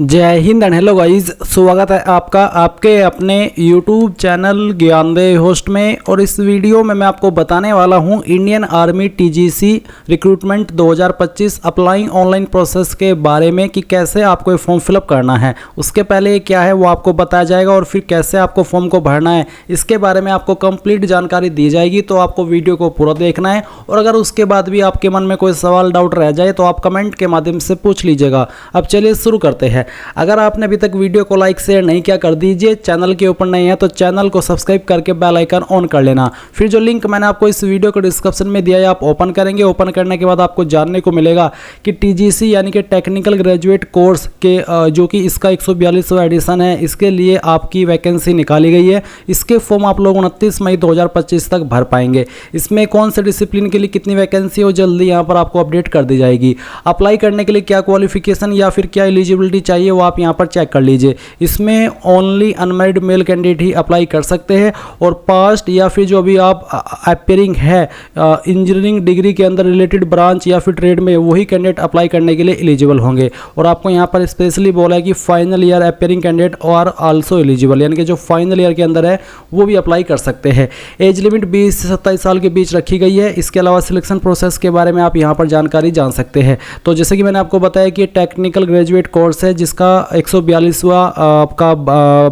जय Hind and hello guys, स्वागत है आपका आपके अपने YouTube चैनल ज्ञानदेव होस्ट में। और इस वीडियो में मैं आपको बताने वाला हूं Indian army TGC recruitment 2025 applying online process के बारे में कि कैसे आपको ये फॉर्म फिलअप करना है। उसके पहले क्या है वो आपको बताया जाएगा और फिर कैसे आपको फॉर्म को भरना है इसके बारे में आपको कंप्लीट जानकारी दी जाएगी। तो आपको वीडियो को पूरा देखना है और अगर उसके बाद भी आपके मन में कोई सवाल डाउट रह जाए तो आप कमेंट के माध्यम से पूछ लीजिएगा। अब चलिए शुरू करते हैं। अगर आपने अभी तक वीडियो को लाइक शेयर नहीं किया कर दीजिए, चैनल के ऊपर नहीं है तो चैनल को सब्सक्राइब करके बेल आइकन ऑन कर लेना। फिर जो लिंक मैंने आपको इस वीडियो के डिस्क्रिप्शन में दिया है आप ओपन करेंगे। ओपन करने के बाद आपको जानने को मिलेगा कि TGC यानी कि टेक्निकल ग्रेजुएट कोर्स के जो कि इसका 142वां एडिशन है, इसके लिए आपकी वैकेंसी निकाली गई है। इसके फॉर्म आप लोग 29 मई 2025 तक भर पाएंगे। इसमें कौन से डिसिप्लिन के लिए कितनी वैकेंसी हो जल्दी यहाँ पर आपको अपडेट कर दी जाएगी। अप्लाई करने के लिए क्या क्वालिफिकेशन या फिर क्या एलिजिबिलिटी चाहिए वो आप यहाँ पर चेक कर लीजिए। इसमें ओनली अनमैरिड मेल कैंडिडेट ही अप्लाई कर सकते हैं और पास्ट या फिर जो भी आप अपेयरिंग है इंजीनियरिंग डिग्री के अंदर रिलेटेड ब्रांच या फिर ट्रेड में वही कैंडिडेट अप्लाई करने के लिए एलिजिबल होंगे। और आपको यहाँ पर स्पेशली बोला है कि फाइनल ईयर अपेयरिंग कैंडिडेट और आल्सो एलिजिबल, यानी कि जो फाइनल ईयर के अंदर है वो भी अप्लाई कर सकते हैं। एज लिमिट 20 से 27 साल के बीच रखी गई है। इसके अलावा सिलेक्शन प्रोसेस के बारे में आप यहाँ पर जानकारी जान सकते हैं। तो जैसे कि मैंने आपको बताया कि टेक्निकल ग्रेजुएट कोर्स है जिसका 142वां आपका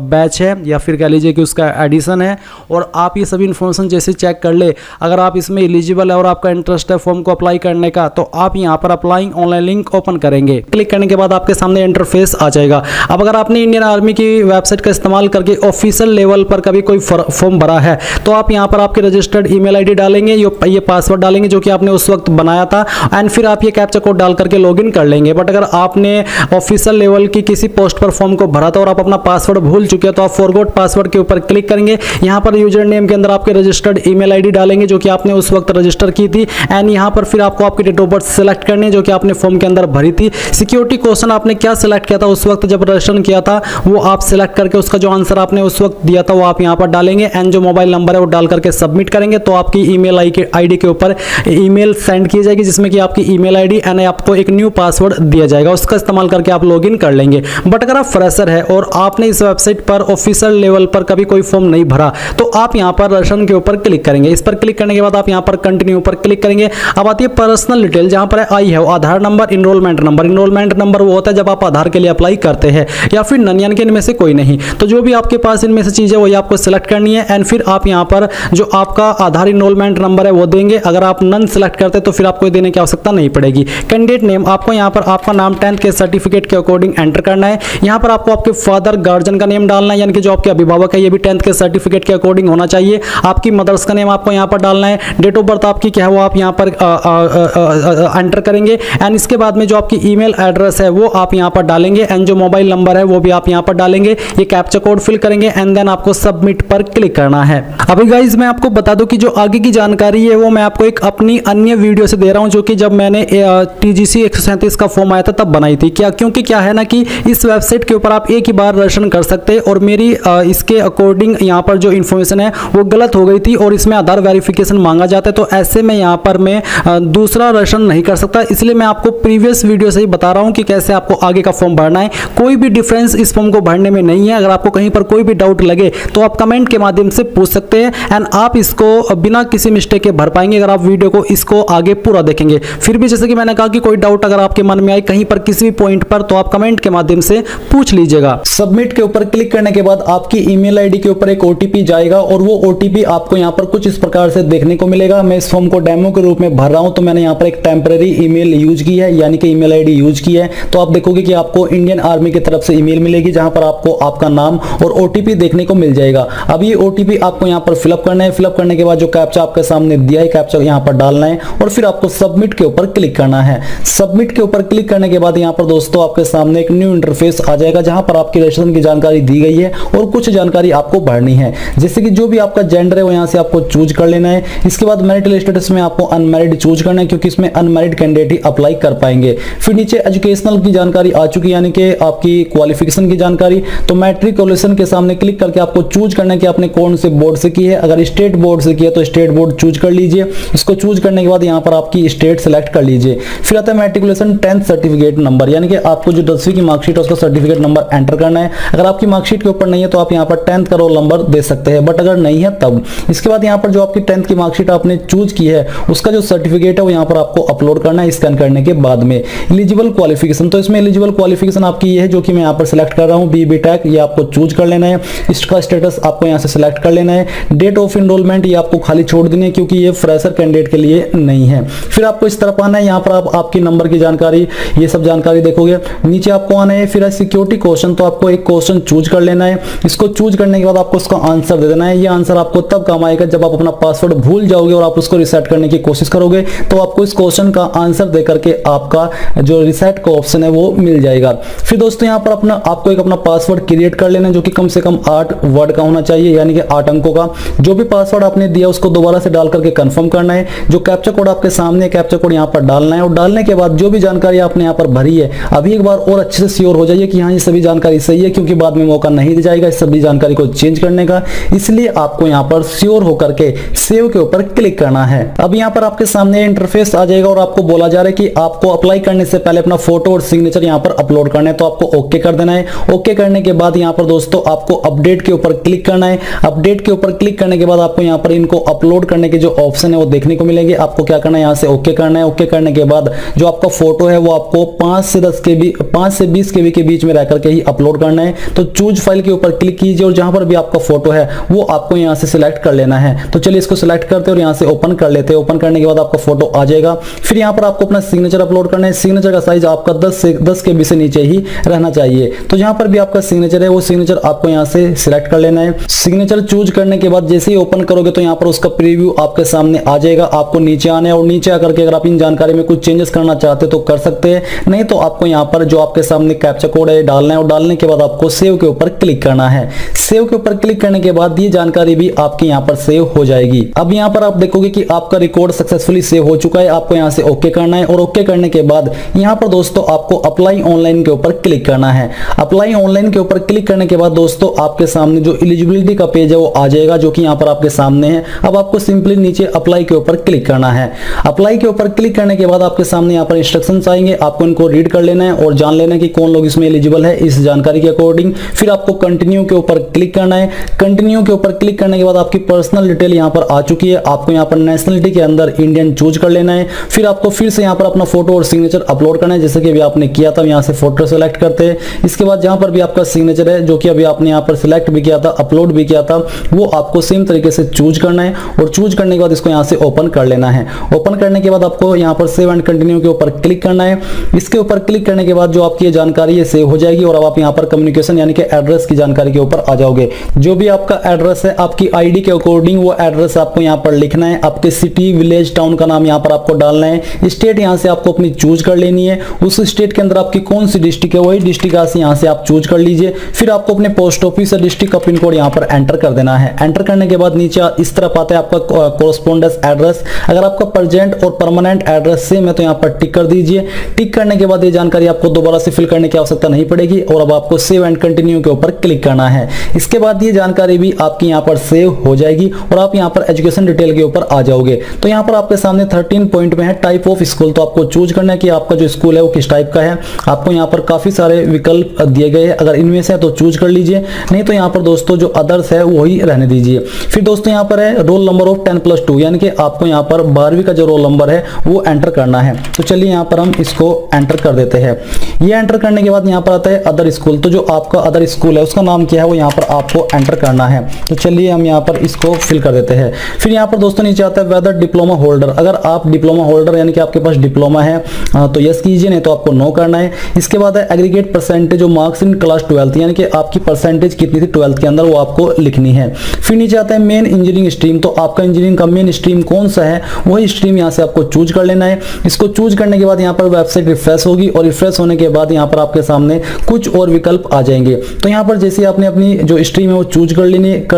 बैच है या फिर कह लीजिए कि उसका एडिशन है। और आप ये सभी इन्फॉर्मेशन जैसे चेक कर ले, अगर आप इसमें एलिजिबल है और आपका इंटरेस्ट है फॉर्म को अप्लाई करने का तो आप यहाँ पर अप्लाइंग ऑनलाइन लिंक ओपन करेंगे। क्लिक करने के बाद आपके सामने इंटरफेस आ जाएगा। अब अगर आपने इंडियन आर्मी की वेबसाइट का इस्तेमाल करके ऑफिशियल लेवल पर कभी कोई फॉर्म भरा है तो आप यहाँ पर आपके रजिस्टर्ड ईमेल आईडी डालेंगे, ये पासवर्ड डालेंगे जो कि आपने उस वक्त बनाया था एंड फिर आप ये कैप्चा कोड डाल करके लॉगिन कर लेंगे। बट अगर आपने ऑफिशियल लेवल की किसी पोस्ट पर फॉर्म को भरा था और आप अपना पासवर्ड भूल चुके हैं तो आप फॉरगॉट पासवर्ड के ऊपर क्लिक करेंगे। यहाँ पर यूजर नेम के अंदर आपके रजिस्टर्ड ईमेल आईडी डालेंगे जो कि आपने उस वक्त रजिस्टर की थी एंड यहाँ पर फिर आपको आपकी डेट ऑफ बर्थ सेलेक्ट करनी है जो कि आपने फॉर्म के अंदर भरी थी। सिक्योरिटी क्वेश्चन आपने क्या सिलेक्ट किया था उस वक्त जब रजिस्ट्रेशन किया था वो आप सिलेक्ट करके उसका जो आंसर आपने उस वक्त दिया था वो आप यहाँ पर डालेंगे एंड जो मोबाइल नंबर है वो डाल करके सबमिट करेंगे तो आपकी ईमेल आईडी के ऊपर ईमेल सेंड की जाएगी जिसमें कि आपकी ईमेल आईडी एंड आपको एक न्यू पासवर्ड दिया जाएगा। उसका इस्तेमाल करके आप लॉगिन कर लेंगे। बट अगर आप फ्रेशर है और आपने इस वेबसाइट पर ऑफिशियल लेवल पर कभी कोई फॉर्म नहीं भरा तो आप यहाँ पर रजिस्ट्रेशन के ऊपर क्लिक करेंगे। इस पर क्लिक करने के बाद आप यहाँ पर कंटिन्यू पर क्लिक करेंगे। अब आती है पर्सनल डिटेल जहाँ पर आई है Aadhaar number, enrolment number. Enrolment number वो होता है जब आप आधार के लिए अप्लाई करते हैं या फिर नन, यानी कि इनमें से कोई नहीं। तो जो भी आपके पास इनमें से चीज़ है वही आपको सिलेक्ट करनी है एंड फिर आप यहाँ पर जो आपका आधार इनरोलमेंट नंबर है वो देंगे। अगर आप नन सेलेक्ट करते तो फिर आपको देने की आवश्यकता नहीं पड़ेगी। कैंडिडेट नेम आपको यहाँ पर आपका नाम 10th के सर्टिफिकेट के अकॉर्डिंग एंटर करना है। यहाँ पर आपको आपके फादर गार्जियन का नेम डालना है, यानी कि जो आपके अभिभावक है ये भी 10th के सर्टिफिकेट के अकॉर्डिंग होना चाहिए। आपकी मदर्स का नेम आपको यहाँ पर डालना है। डेट ऑफ बर्थ आपकी क्या है वो आप यहाँ पर एंटर करेंगे एंड इसके बाद में जो आपकी ईमेल एड्रेस है वो आप यहाँ पर डालेंगे एंड जो मोबाइल नंबर है वो भी आप यहाँ पर डालेंगे। ये कैप्चा कोड फिल करेंगे एंड देन आपको सबमिट पर क्लिक करना है। अभी गाइज मैं आपको बता दूं कि जो आगे की जानकारी है वो मैं आपको एक अपनी अन्य वीडियो से दे रहा हूं जो कि जब मैंने TGC 137 का फॉर्म आया था तब बनाई थी। क्योंकि क्या है ना कि इस वेबसाइट के ऊपर आप एक ही बार रजिस्ट्रेशन कर सकते हैं और मेरी इसके अकॉर्डिंग यहाँ पर जो इन्फॉर्मेशन है वो गलत हो गई थी और इसमें आधार वेरिफिकेशन मांगा जाता है। तो ऐसे में यहाँ पर मैं दूसरा रजिस्ट्रेशन नहीं कर सकता, इसलिए मैं आपको प्रीवियस वीडियो से ही बता रहा हूँ कि कैसे आपको आगे का फॉर्म भरना है। कोई भी डिफरेंस इस फॉर्म को भरने में नहीं है। अगर आपको कहीं पर कोई भी डाउट लगे तो आप कमेंट के माध्यम से पूछ सकते हैं एंड आप इसको बिना किसी मिस्टेक के भर पाएंगे अगर आप वीडियो को इसको आगे पूरा देखेंगे। फिर भी जैसे कि मैंने कहा कि कोई डाउट अगर आपके मन में आए कहीं पर किसी भी पॉइंट पर तो आप कमेंट के माध्यम से पूछ लीजिएगा। सबमिट के ऊपर क्लिक करने के बाद आपकी ईमेल आईडी के ऊपर एक OTP जाएगा और वो OTP आपको यहाँ पर कुछ इस प्रकार से देखने को मिलेगा। मैं इस फॉर्म को डेमो के रूप में भर रहा हूँ तो मैंने यहाँ पर एक टेम्पररी ईमेल यूज की है, यानी कि ईमेल आईडी यूज की है। तो आप देखोगे कि आपको इंडियन आर्मी की तरफ से ईमेल मिलेगी जहां पर आपको आपका नाम और OTP देखने को मिल जाएगा। अब ये OTP आपको यहाँ पर फिलअप करना है। फिलअप करने के बाद जो कैप्चा आपके सामने दिया है कैप्चा यहाँ पर डालना है और फिर आपको सबमिट के ऊपर क्लिक करना है। सबमिट के ऊपर क्लिक करने के बाद यहाँ पर दोस्तों आपके सामने एक न्यू इंटरफेस आ जाएगा जहां पर आपकी रजिस्ट्रेशन की जानकारी दी गई है और कुछ जानकारी आपको भरनी है, जैसे कि जो भी आपका जेंडर है वो यहाँ से आपको चूज कर लेना है। इसके बाद मैरिटल स्टेटस में आपको अनमैरिड चूज करना है क्योंकि इसमें अनमैरिड कैंडिडेट ही अप्लाई कर पाएंगे। फिर नीचे एजुकेशनल की जानकारी आ चुकी है, यानी कि आपकी क्वालिफिकेशन की जानकारी। तो मैट्रिकुलेशन के सामने क्लिक करके आपको चूज करना है कि आपने कौन से बोर्ड से की है। अगर स्टेट बोर्ड से की है तो स्टेट बोर्ड चूज कर लीजिए। इसको चूज करने के बाद यहाँ पर आपकी स्टेट सेलेक्ट कर लीजिए। फिर आता है मैट्रिकुलेशन 10th सर्टिफिकेट नंबर, यानी कि आपको जो 10वीं की की मार्कशीट है उसका सर्टिफिकेट नंबर एंटर करना है। अगर आपकी मार्कशीट के ऊपर नहीं है तो आप यहाँ पर 10th का रोल नंबर दे सकते हैं, बट अगर नहीं है तब। इसके बाद यहाँ पर जो आपकी 10th की मार्कशीट आपने चूज की है उसका जो सर्टिफिकेट है वो यहाँ पर आपको अपलोड करना है स्कैन करने के बाद में। एलिजिबल क्वालिफिकेशन, तो इसमें एलिजिबल क्वालिफिकेशन आपकी ये है जो कि मैं यहाँ पर सिलेक्ट कर रहा हूँ, बी टेक, ये आपको चूज कर लेना है। इसका स्टेटस आपको यहाँ से सिलेक्ट कर लेना है। डेट ऑफ इनरोलमेंट ये आपको खाली छोड़ देनी है क्योंकि ये फ्रेशर कैंडिडेट के लिए नहीं है। फिर आपको इस तरफ आना है, यहाँ पर आप आपकी नंबर की जानकारी ये सब जानकारी देखोगे। नीचे आपको आना है, फिर सिक्योरिटी क्वेश्चन, तो आपको एक क्वेश्चन चूज कर लेना है। इसको चूज करने के बाद आपको उसका आंसर दे देना है। ये आंसर आपको तब काम आएगा जब आप अपना पासवर्ड भूल जाओगे और आप उसको रिसेट करने की कोशिश करोगे, तो आपको इस क्वेश्चन का आंसर दे करके आपका जो रिसेट का ऑप्शन है वो मिल जाएगा। फिर दोस्तों यहाँ पर आपको एक अपना पासवर्ड क्रिएट कर लेना है जो कि कम से कम 8 वर्ड का होना चाहिए, यानी कि 8 अंकों का। जो भी पासवर्ड आपने दिया उसको दोबारा से डाल करके कंफर्म करना है। जो कैप्चा कोड आपके सामने, कैप्चा कोड यहाँ पर डालना है और डालने के बाद जो भी जानकारी आपने यहाँ पर भरी है अभी एक बार और अच्छे से श्योर हो जाइए कि हाँ ये सभी जानकारी सही है, क्योंकि बाद में मौका नहीं दिया जाएगा इस सभी जानकारी को चेंज करने का। इसलिए आपको यहाँ पर श्योर होकर के सेव के ऊपर क्लिक करना है। अब यहाँ पर आपके सामने इंटरफेस आ जाएगा और आपको बोला जा रहा है कि आपको अप्लाई करने से पहले अपना फोटो और सिग्नेचर यहाँ पर अपलोड करना है, तो आपको ओके कर देना है। ओके करने के बाद यहाँ पर दोस्तों आपको अपडेट के ऊपर क्लिक करना है। अपडेट के ऊपर क्लिक करने के बाद आपको यहाँ पर इनको अपलोड करने के जो ऑप्शन है वो देखने को मिलेंगे। आपको क्या करना है, यहाँ से ओके करना है। ओके करने के बाद जो आपका फोटो है वो आपको 5 से 20 KB के बीच में रह करके ही अपलोड करना है। तो चूज फाइल के ऊपर क्लिक कीजिए और जहां पर भी आपका फोटो है वो आपको यहाँ से सिलेक्ट कर लेना है। तो चलिए इसको सिलेक्ट करते हैं और यहाँ से ओपन कर लेते हैं। ओपन करने के बाद आपका फोटो आ जाएगा। फिर यहाँ पर आपको अपना सिग्नेचर अपलोड करना है। सिग्नेचर का साइज आपका 10 KB से नीचे ही रहना चाहिए। तो जहां पर भी आपका सिग्नेचर है वो सिग्नेचर आपको यहाँ से सिलेक्ट कर लेना है। सिग्नेचर चूज करने के बाद जैसे ही ओपन करोगे तो यहाँ पर उसका प्रीव्यू आपके सामने आ जाएगा। आपको नीचे आना है और नीचे आकर के अगर आप इन जानकारी में कुछ चेंजेस करना चाहते तो कर सकते हैं, नहीं तो आपको यहाँ पर जो आपके सामने कैप्चा कोड है डालना है और डालने के बाद आपको सेव के ऊपर क्लिक करना है। सेव के ऊपर क्लिक करने के बाद ये जानकारी भी आपके यहाँ पर सेव हो जाएगी। अब यहाँ पर आप देखोगे कि आपका रिकॉर्ड सक्सेसफुली सेव हो चुका है। आपको यहाँ से ओके करना है और ओके करने के बाद यहाँ पर दोस्तों आपको अप्लाई ऑनलाइन के ऊपर क्लिक करना है। अप्लाई ऑनलाइन के ऊपर क्लिक करने के बाद दोस्तों आपके सामने जो एलिजिबिलिटी का पेज है वो आ जाएगा जो कि यहाँ पर आपके सामने है। अब आपको सिंपली नीचे अप्लाई के ऊपर क्लिक करना है। अप्लाई के ऊपर क्लिक करने के बाद आपके सामने यहाँ पर इंस्ट्रक्शंस आएंगे, आपको इनको रीड कर लेना है और जान लेना है कि कौन लोग इसमें एलिजिबल है इस जानकारी के अकॉर्डिंग। फिर आपको कंटिन्यू के ऊपर क्लिक करना है। कंटिन्यू के ऊपर क्लिक करने के बाद आपकी पर्सनल डिटेल यहाँ पर आ चुकी है। आपको यहाँ पर नेशनलिटी के अंदर इंडियन चूज कर लेना है। फिर आपको फिर से यहाँ पर अपना फोटो और सिग्नेचर अपलोड करना है जैसे कि अभी आपने किया था। यहाँ से फोटो सेलेक्ट करते हैं। इसके बाद जहां पर भी आपका सिग्नेचर है जो कि अभी आपने यहाँ पर सिलेक्ट भी किया था, अपलोड भी किया था, वो आपको सेम तरीके से चूज करना है और चूज करने के बाद इसको यहाँ से ओपन कर लेना है। ओपन करने के बाद आपको यहाँ पर सेव एंड कंटिन्यू के ऊपर क्लिक करना है। इसके ऊपर क्लिक करने के बाद जो आपकी ये जानकारी है सेव हो जाएगी और अब आप यहाँ पर कम्युनिकेशन यानी कि एड्रेस की जानकारी के ऊपर आ जाओगे। जो भी आपका एड्रेस है आपकी आईडी के अकॉर्डिंग वो एड्रेस आपको यहाँ पर लिखना है। आपके सिटी, विलेज, टाउन का नाम यहाँ पर आपको डालना है। स्टेट यहाँ से आपको अपनी चूज कर लेनी है। उस स्टेट के अंदर आपकी कौन सी डिस्ट्रिक्ट है वही डिस्ट्रिक्ट यहाँ से आप चूज कर लीजिए। फिर आपको अपने पोस्ट ऑफिस या डिस्ट्रिक्ट का पिन कोड यहाँ पर एंटर कर देना है। एंटर करने के बाद नीचे इस तरफ आता है आपका कोरस्पोंडेंस एड्रेस। अगर आपका प्रेजेंट और परमानेंट एड्रेस सेम है तो यहाँ पर टिक कर दीजिए। टिक करने के बाद ये जानकारी आपको दोबारा से फिल करने की आवश्यकता नहीं पड़ेगी और अब आपको सेव एंड कंटिन्यू के ऊपर क्लिक करना है। इसके बाद ये जानकारी भी आपकी यहाँ पर सेव हो जाएगी और आप यहाँ पर एजुकेशन डिटेल के ऊपर आ जाओगे। तो यहाँ पर आपके सामने 13 पॉइंट में है टाइप ऑफ स्कूल। तो आपको चूज करना है कि आपका जो स्कूल है वो किस टाइप का है। आपको यहाँ पर काफी सारे विकल्प दिए गए हैं, अगर इनमें से है तो चूज कर लीजिए, नहीं तो यहाँ पर दोस्तों जो अदर्स है वही रहने दीजिए। फिर दोस्तों यहाँ पर है रोल नंबर ऑफ 10+2 यानी कि आपको यहाँ पर 12वीं का जो रोल नंबर है वो एंटर करना है। तो चलिए यहाँ पर हम इसको एंटर कर देते हैं। ये एंटर करने के बाद यहाँ पर आता है अदर स्कूल। तो जो आपका अदर स्कूल है उसका नाम क्या है वो यहाँ पर आपको एंटर करना है। तो चलिए हम यहाँ पर इसको फिल कर देते हैं। फिर यहाँ पर दोस्तों नीचे आता है वेदर डिप्लोमा होल्डर। अगर आप डिप्लोमा होल्डर यानी कि आपके पास डिप्लोमा है तो यस कीजिए, नहीं तो आपको नो करना है। इसके बाद है aggregate percentage of marks in class 12 यानी कि आपकी परसेंटेज कितनी थी 12th के अंदर वो आपको लिखनी है। फिर नीचे आता है मेन इंजीनियरिंग स्ट्रीम। तो आपका इंजीनियरिंग का मेन स्ट्रीम कौन सा है वही स्ट्रीम यहाँ से आपको चूज कर लेना है। इसको चूज करने के बाद यहाँ पर वेबसाइट रिफ्रेश होगी और रिफ्रेश होने के बाद यहाँ पर आपके सामने कुछ और विकल्प आ जाएंगे। तो यहाँ पर जैसे आपने अपनी जो स्ट्रीम है वो चूज कर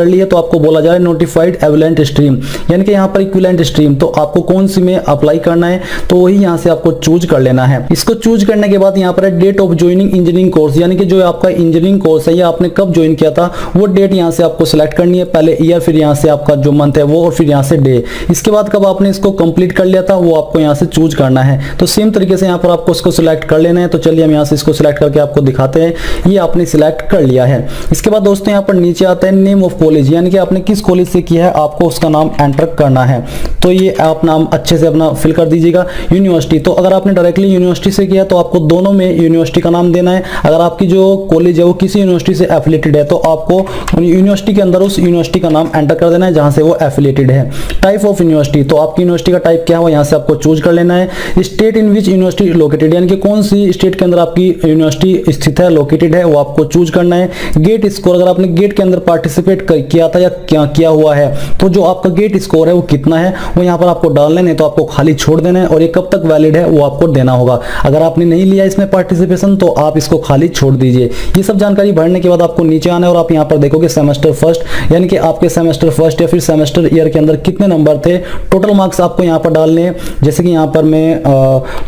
ली है तो आपको बोला जा रहा है नोटिफाइड एविलेंट स्ट्रीम यानी कि यहाँ पर इक्विवेलेंट स्ट्रीम। तो आपको कौन सी में अप्लाई करना है तो वही यहाँ से आपको चूज कर लेना है। इसको चूज करने के बाद यहाँ पर है date of joining engineering course यानी कि जो आपका इंजीनियरिंग कोर्स है या आपने कब ज्वाइन किया था वो डेट यहाँ से आपको सिलेक्ट करनी है। पहले ईयर, फिर यहाँ से आपका जो मंथ है वो और फिर यहाँ से डे। इसके बाद कब आपने इसको कंप्लीट कर लिया था वो आपको यहाँ से चूज करना है। तो सेम तरीके से यहाँ पर आपको इसको सिलेक्ट कर लेना है। तो चलिए हम यहाँ यहाँ से इसको सिलेक्ट करके आपको दिखाते हैं। ये आपने सिलेक्ट कर लिया है। इसके बाद दोस्तों यहाँ पर नीचे आता है नेम ऑफ कॉलेज, यानी कि आपने किस कॉलेज से किया है आपको उसका नाम एंटर करना है। तो ये आप नाम अच्छे से अपना फिल कर दीजिएगा। यूनिवर्सिटी, तो अगर आपने डायरेक्टली यूनिवर्सिटी से किया तो आपको दोनों में यूनिवर्सिटी का नाम देना है। अगर आपकी जो कॉलेज है वो किसी यूनिवर्सिटी से एफिलिएटेड है तो आपको यूनिवर्सिटी के अंदर उस यूनिवर्सिटी का नाम एंटर कर देना है जहां से वो एफिलिएटेड है। टाइप ऑफ यूनिवर्सिटी, तो आपकी यूनिवर्सिटी का टाइप क्या है वो यहाँ से आपको चूज कर लेना है। State in which university located, यानी कि कौन सी स्टेट के अंदर आपकी यूनिवर्सिटी स्थित है, लोकेटेड है, वो आपको चूज करना है। गेट स्कोर, अगर आपने गेट के अंदर पार्टिसिपेट किया था या क्या किया हुआ है तो जो आपका गेट स्कोर है वो कितना है वो यहाँ पर आपको डालना है, तो आपको खाली छोड़ देना है। और ये कब तक वैलिड है वो आपको देना होगा। अगर आपने नहीं लिया इसमें पार्टिसिपेशन तो आप इसको खाली छोड़ दीजिए। ये सब जानकारी भरने के बाद आपको नीचे आना है और आप यहाँ पर देखोगे सेमेस्टर फर्स्ट, यानी कि आपके सेमेस्टर फर्स्ट या फिर सेमेस्टर ईयर के अंदर कितने नंबर थे। टोटल मार्क्स आपको यहाँ पर डालने हैं। जैसे कि यहाँ पर मैं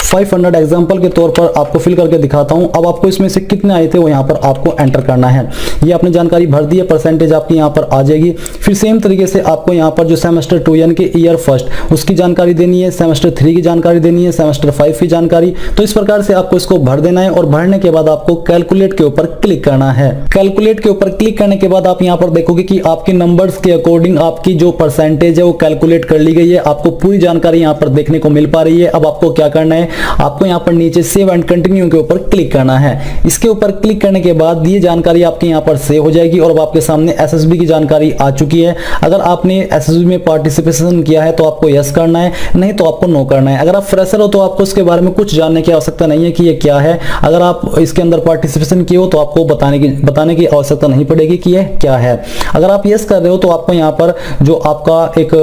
500 एग्जाम्पल के तौर पर आपको फिल करके दिखाता हूँ। अब आपको इसमें से कितने आए थे वो यहाँ पर आपको एंटर करना है। ये आपने जानकारी भर दी है, परसेंटेज आपकी यहाँ पर आ जाएगी। फिर सेम तरीके से आपको यहाँ पर जो सेमेस्टर 2 यानी कि ईयर फर्स्ट उसकी जानकारी देनी है, सेमेस्टर 3 की जानकारी देनी है, सेमेस्टर 5 की जानकारी। तो इस प्रकार से आपको इसको भर देना है और भरने के बाद आपको कैलकुलेट के ऊपर क्लिक करना है। कैलकुलेट के ऊपर क्लिक करने के बाद आप यहाँ पर देखोगे कि आपके नंबर्स के अकॉर्डिंग आपकी जो परसेंटेज है वो कैलकुलेट कर ली गई है। आपको पूरी जानकारी यहाँ पर देखने को मिल पा रही है। अब आपको क्या करना है, आपको यहाँ पर नीचे सेव एंड कंटिन्यू के ऊपर क्लिक करना है। इसके ऊपर क्लिक करने के बाद ये जानकारी आपके यहाँ पर सेव हो जाएगी और अब आपके सामने एसएसबी की जानकारी आ चुकी है। अगर आपने एसएसबी में पार्टिसिपेशन किया है तो आपको यस करना है, नहीं तो आपको नो करना है। अगर आप फ्रेशर हो तो आपको इसके बारे में कुछ जानने की आवश्यकता नहीं है कि ये क्या है। अगर आप इसके अंदर पार्टिसिपेशन किए हो तो आपको बताने की आवश्यकता नहीं पड़ेगी कि ये क्या है। अगर आप यस कर रहे हो तो आपको यहाँ पर जो आपका एक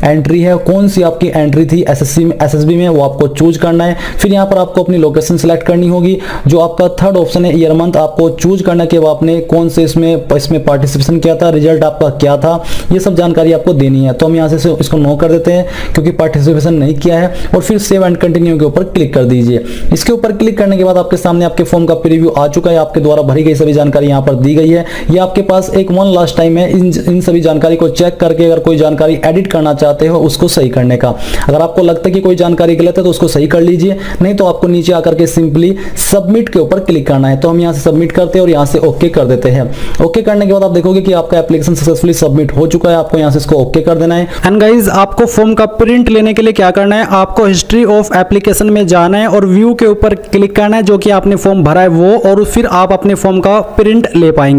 एंट्री है, कौन सी आपकी एंट्री थी एसएसबी में वो आपको चूज करना है। फिर यहाँ पर आपको अपनी लोकेशन सिलेक्ट करनी होगी। जो आपका थर्ड ऑप्शन है ईयर मंथ, आपको चूज करना कि आपने कौन से इसमें पार्टिसिपेशन किया था, रिजल्ट आपका क्या था, ये सब जानकारी आपको देनी है। तो हम यहाँ से इसको नो कर देते हैं क्योंकि पार्टिसिपेशन नहीं किया है। और फिर सेव एंड कंटिन्यू के ऊपर क्लिक कर दीजिए। इसके ऊपर क्लिक करने के बाद आपके सामने आपके फॉर्म का प्रीव्यू आ चुका है। आपके द्वारा भरी गई सभी जानकारी यहाँ पर दी गई है। ये आपके पास एक वन लास्ट टाइम है इन सभी जानकारी को चेक करके अगर कोई जानकारी एडिट करना चाहते हो उसको सही करने का। अगर आपको लगता है कि कोई जानकारी गलत है तो उसको सही कर लीजिए, नहीं तो आपको नीचे आकर के सिंपली सबमिट के ऊपर क्लिक करना है। तो हम यहाँ से सबमिट करते हैं और यहाँ से ओके कर देते हैं। ओके करने के बाद आप देखोगे कि आपका एप्लीकेशन सक्सेसफुली सबमिट हो चुका है। आपको यहाँ से इसको ओके कर देना है। एंड गाइज आपको फॉर्म का प्रिंट लेने के लिए क्या करना है, आपको हिस्ट्री ऑफ एप्लीकेशन में जाना है और व्यू के ऊपर क्लिक करना है जो कि आपने फॉर्म भरा है वो, और फिर आप अपने फॉर्म का प्रिंट ले पाएंगे।